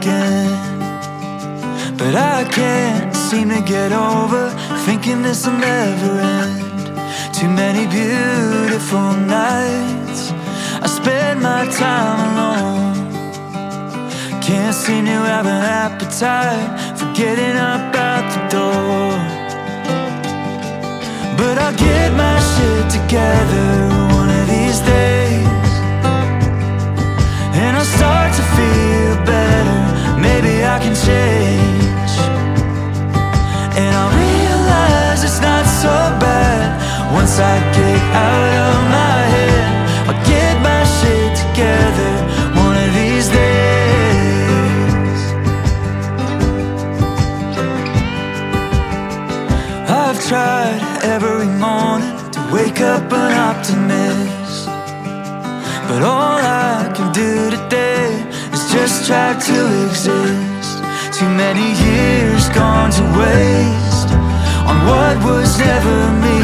again. But I can't seem to get over thinking this'll never end. Too many beautiful nights I spend my time alone. Can't seem to have an appetite for getting up out the door. But I'll get my shit together one of these days, and I'll start to feel better. Maybe I can change, and I'll realize it's not so bad once I get out of my head. I'll get my shit together one of these days. I've tried every morning to wake up an optimist, but all I can do today is just try to exist. Too many years gone to waste on what was never me,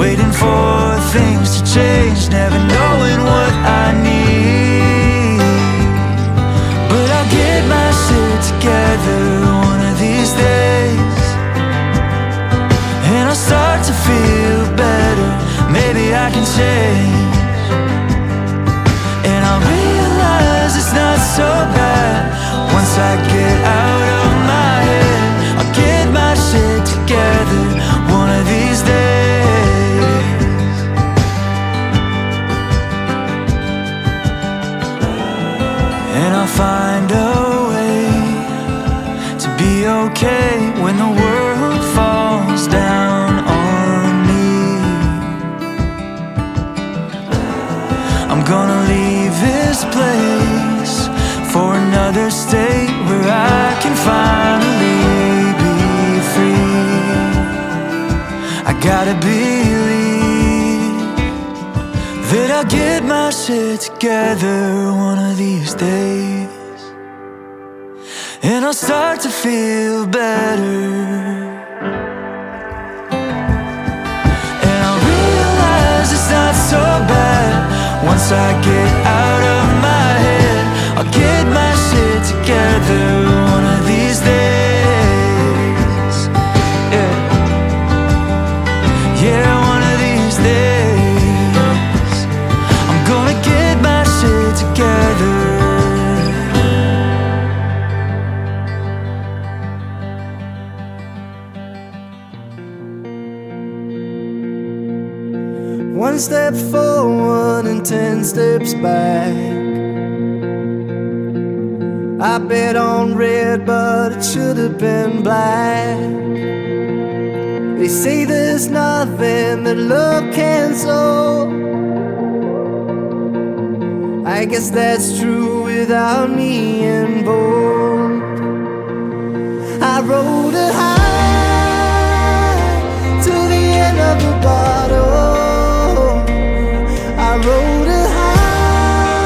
waiting for things to change, never knowing what I need. But I'll get my shit together one of these days, and I'll start to feel better. Maybe I can change, and I'll realize it's not so bad once I get out of my head. I'll get my shit together one of these days. And I'll find a way to be okay when the world falls down on me. I'm gonna leave this place for another state where I can finally be free. I gotta believe that I'll get my shit together one of these days, and I'll start to feel better. And I'll realize it's not so bad once I get out of my head. I'll get my shit together one of these days. Yeah, yeah, one of these days I'm gonna get my shit together. One step forward and 10 steps back. I bet on red, but it should have been black. They say there's nothing that love can solve. I guess that's true without me involved. I rode it high to the end of the bottle. I rode it high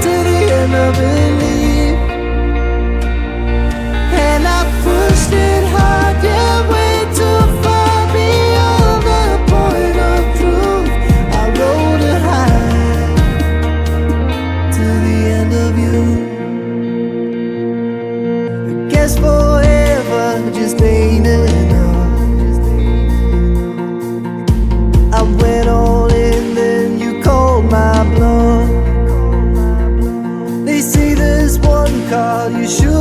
to the end of belief, and I pushed it hard, yeah, way too far beyond the point of truth. I rode it high to the end of you. I guess forever just ain't enough. I went all in, then you called my bluff. They say there's one call you should